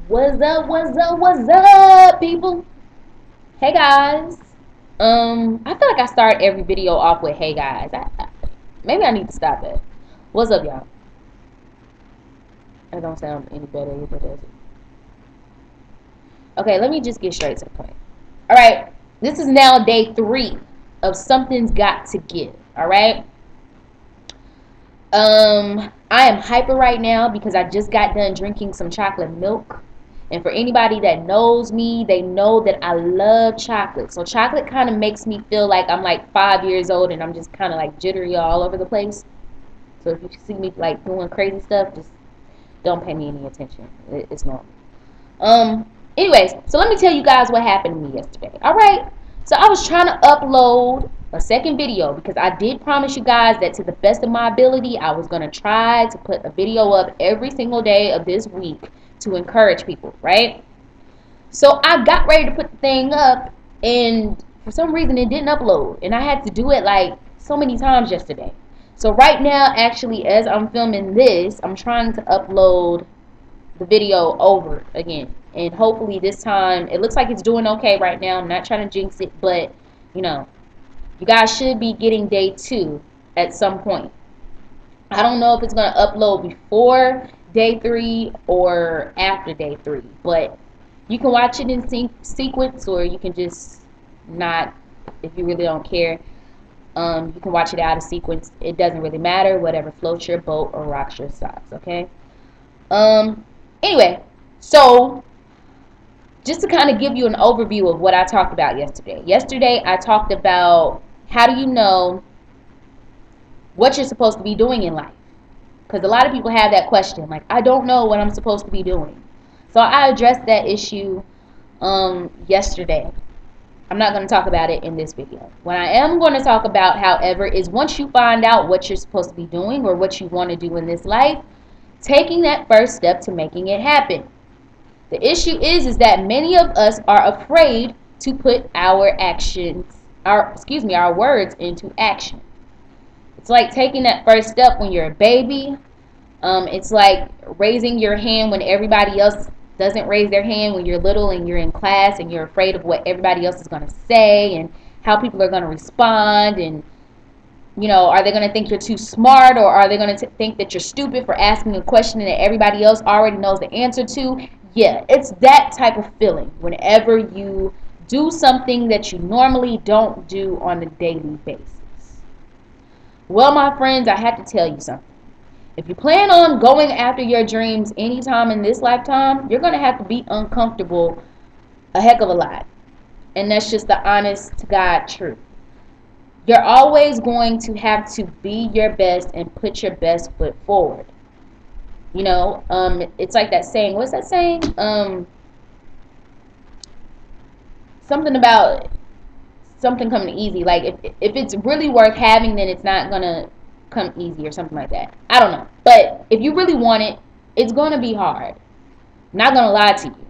What's up, what's up, what's up, people? Hey, guys. I feel like I start every video off with hey, guys. Maybe I need to stop that. What's up, y'all? That don't sound any better either, does it? Okay, let me just get straight to the point. All right, this is now day 3 of Something's Got to Give, all right? I am hyper right now because I just got done drinking some chocolate milk. And for anybody that knows me, they know that I love chocolate. So chocolate kind of makes me feel like I'm like 5 years old and I'm just kind of like jittery all over the place. So if you see me like doing crazy stuff, just don't pay me any attention. It's normal. Anyways, so let me tell you guys what happened to me yesterday. All right. So I was trying to upload a second video because I did promise you guys that to the best of my ability, I was going to try to put a video up every single day of this week to encourage people, right? So I got ready to put the thing up, and for some reason it didn't upload, and I had to do it like so many times yesterday. So right now, actually, as I'm filming this, I'm trying to upload the video over again, and hopefully this time it looks like it's doing okay right now. I'm not trying to jinx it, but you know, you guys should be getting day 2 at some point. I don't know if it's going to upload before day 3 or after day 3, but you can watch it in sequence, or you can just not, if you really don't care. You can watch it out of sequence. It doesn't really matter. Whatever floats your boat or rocks your socks, okay? Anyway, so just to kind of give you an overview of what I talked about yesterday. Yesterday, I talked about how do you know what you're supposed to be doing in life? Because a lot of people have that question, like, I don't know what I'm supposed to be doing. So I addressed that issue yesterday. I'm not going to talk about it in this video. What I am going to talk about, however, is once you find out what you're supposed to be doing or what you want to do in this life, taking that first step to making it happen. The issue is that many of us are afraid to put our words into action. It's like taking that first step when you're a baby. It's like raising your hand when everybody else doesn't raise their hand when you're little and you're in class and you're afraid of what everybody else is going to say and how people are going to respond, and you know, are they going to think you're too smart, or are they going to think that you're stupid for asking a question that everybody else already knows the answer to? Yeah, it's that type of feeling whenever you do something that you normally don't do on a daily basis. Well, my friends, I have to tell you something. If you plan on going after your dreams anytime in this lifetime, you're going to have to be uncomfortable a heck of a lot. And that's just the honest to God truth. You're always going to have to be your best and put your best foot forward. You know, it's like that saying. What's that saying? Something about something coming easy. Like if it's really worth having, then it's not going to come easy or something like that. I don't know. But if you really want it, it's going to be hard. I'm not going to lie to you.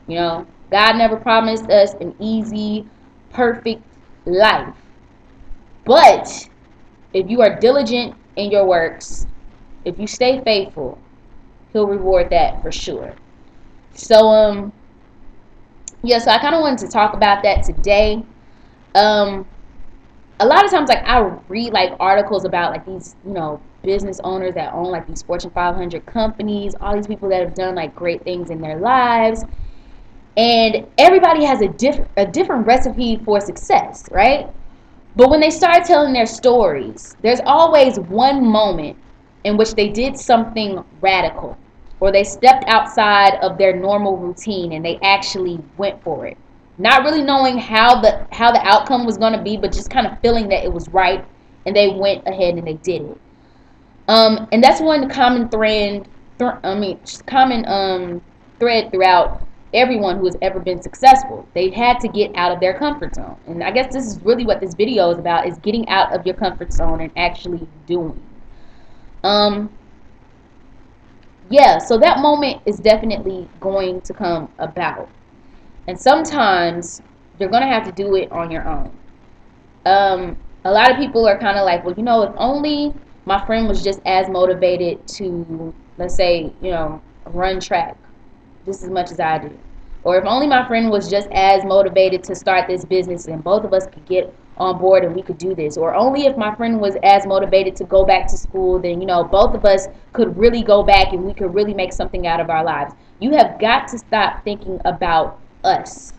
You know, God never promised us an easy, perfect life. But if you are diligent in your works, if you stay faithful, He'll reward that for sure. So, yeah, so I kind of wanted to talk about that today. A lot of times, like, I read like articles about like these, you know, business owners that own like these Fortune 500 companies, all these people that have done like great things in their lives, and everybody has a different recipe for success, right? But when they start telling their stories, there's always one moment in which they did something radical, or they stepped outside of their normal routine and they actually went for it. Not really knowing how the outcome was going to be, but just kind of feeling that it was right, and they went ahead and they did it. And that's one common thread throughout everyone who has ever been successful. They had to get out of their comfort zone. And I guess this is really what this video is about, is getting out of your comfort zone and actually doing. Yeah, so that moment is definitely going to come about. And sometimes you're going to have to do it on your own. A lot of people are kind of like, well, you know, if only my friend was just as motivated to, let's say, you know, run track, just as much as I do. Or if only my friend was just as motivated to start this business and both of us could get on board and we could do this. Or only if my friend was as motivated to go back to school, then, both of us could really go back and we could really make something out of our lives. You have got to stop thinking about us,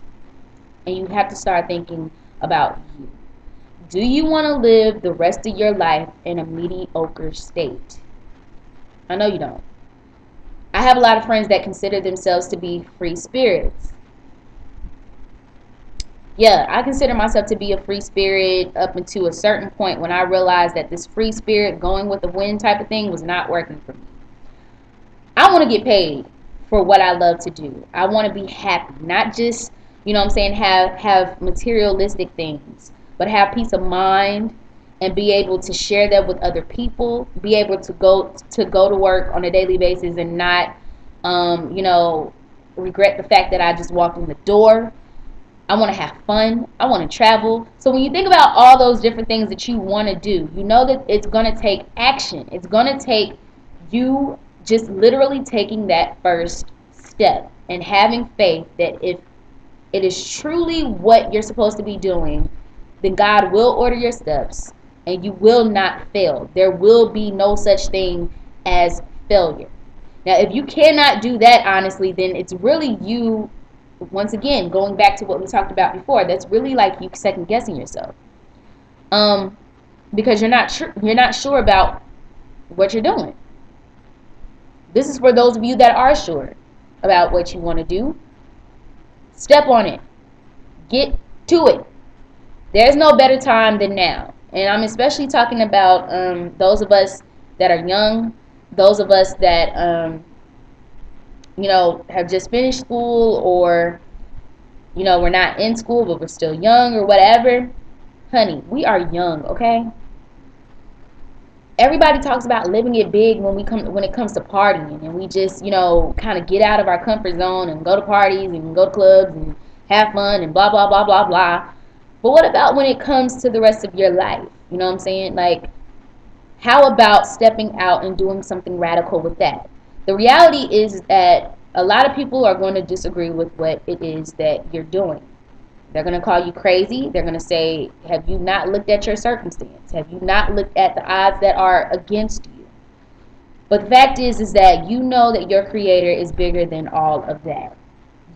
and you have to start thinking about you. Do you want to live the rest of your life in a mediocre state? I know you don't. I have a lot of friends that consider themselves to be free spirits. Yeah, I consider myself to be a free spirit up until a certain point when I realized that this free spirit going with the wind type of thing was not working for me. I want to get paid for what I love to do. I want to be happy, not just, have materialistic things, but have peace of mind and be able to share that with other people, be able to go to work on a daily basis and not regret the fact that I just walked in the door. I want to have fun. I want to travel. So when you think about all those different things that you want to do, you know that it's going to take action. It's going to take you just literally taking that first step and having faith that if it is truly what you're supposed to be doing, then God will order your steps and you will not fail. There will be no such thing as failure. Now, if you cannot do that honestly, then it's really you, once again, going back to what we talked about before, that's really like you second guessing yourself. Because you're not sure about what you're doing. This is for those of you that are sure about what you want to do. Step on it. Get to it. There's no better time than now. And I'm especially talking about those of us that are young, those of us that, have just finished school, or, we're not in school, but we're still young or whatever. Honey, we are young, okay? Everybody talks about living it big when it comes to partying, and we just, kind of get out of our comfort zone and go to parties and go to clubs and have fun and blah, blah, blah, blah, blah. But what about when it comes to the rest of your life? You know what I'm saying? Like, how about stepping out and doing something radical with that? The reality is that a lot of people are going to disagree with what it is that you're doing. They're going to call you crazy. They're going to say, have you not looked at your circumstance? Have you not looked at the odds that are against you? But the fact is that you know that your Creator is bigger than all of that.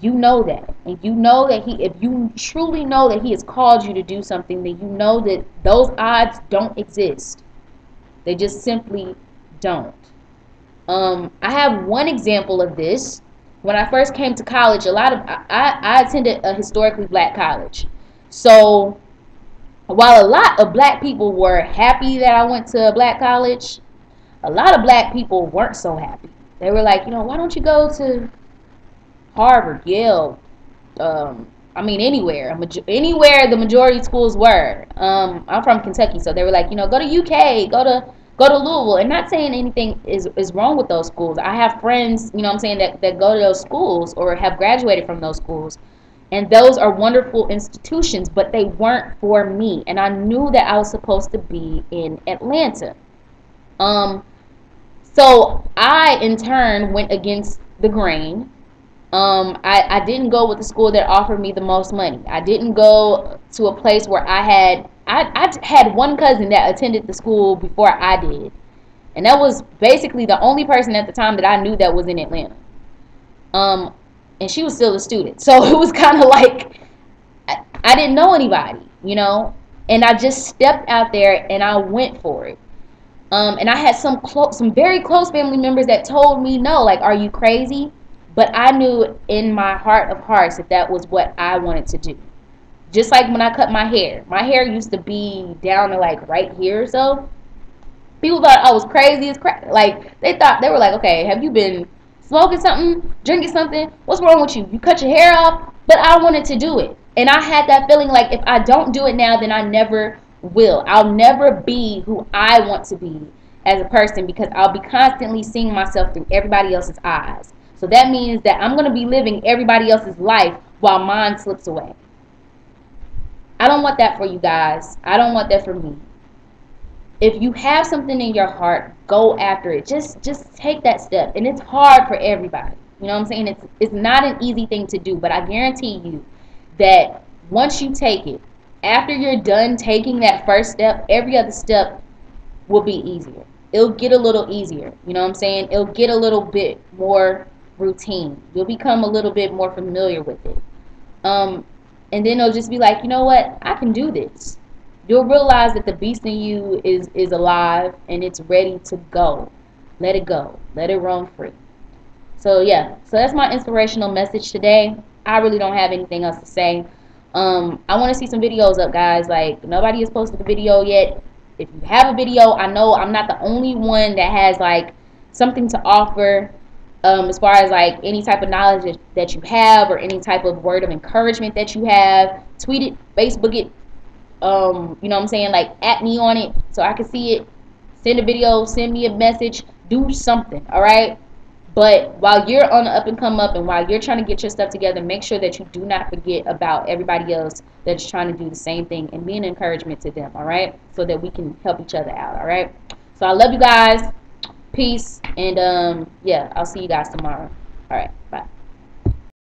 You know that. And you know that if you truly know that He has called you to do something, then you know that those odds don't exist. They just simply don't. I have one example of this. When I first came to college, I attended a historically black college. So while a lot of black people were happy that I went to a black college, a lot of black people weren't so happy. They were like, why don't you go to Harvard, Yale, anywhere the majority schools were. I'm from Kentucky, so they were like, go to UK, go to Louisville. And not saying anything is wrong with those schools. I have friends, that go to those schools or have graduated from those schools. And those are wonderful institutions, but they weren't for me. And I knew that I was supposed to be in Atlanta. So I, in turn, went against the grain. I didn't go with the school that offered me the most money. I didn't go to a place where I had one cousin that attended the school before I did. And that was basically the only person at the time that I knew that was in Atlanta. And she was still a student. So it was kind of like I didn't know anybody, And I just stepped out there and I went for it. And I had some very close family members that told me no, like, are you crazy? But I knew in my heart of hearts that was what I wanted to do. Just like when I cut my hair. My hair used to be down to like right here or so. People thought I was crazy as crap. Like, they were like, okay, have you been smoking something? Drinking something? What's wrong with you? You cut your hair off? But I wanted to do it. And I had that feeling like if I don't do it now, then I never will. I'll never be who I want to be as a person because I'll be constantly seeing myself through everybody else's eyes. So that means that I'm going to be living everybody else's life while mine slips away. I don't want that for you guys. I don't want that for me. If you have something in your heart, go after it. Just take that step. And it's hard for everybody. You know what I'm saying? It's not an easy thing to do, but I guarantee you that once you take it, after you're done taking that first step, every other step will be easier. It'll get a little easier. You know what I'm saying? It'll get a little bit more routine. You'll become a little bit more familiar with it. Um, and then it'll just be like, you know what? I can do this. You'll realize that the beast in you is alive and it's ready to go. Let it go. Let it roam free. So yeah, so that's my inspirational message today. I really don't have anything else to say. I want to see some videos up, guys. Like, nobody has posted a video yet. If you have a video, I know I'm not the only one that has like something to offer, as far as like any type of knowledge that you have, or any type of word of encouragement that you have. Tweet it, Facebook it, you know what I'm saying, like at me on it so I can see it. Send a video, send me a message, do something, all right? But while you're on the up and come up, and while you're trying to get your stuff together, make sure that you do not forget about everybody else that's trying to do the same thing, and be an encouragement to them, all right? So that we can help each other out, all right? So I love you guys. Peace. And yeah, I'll see you guys tomorrow. All right. Bye.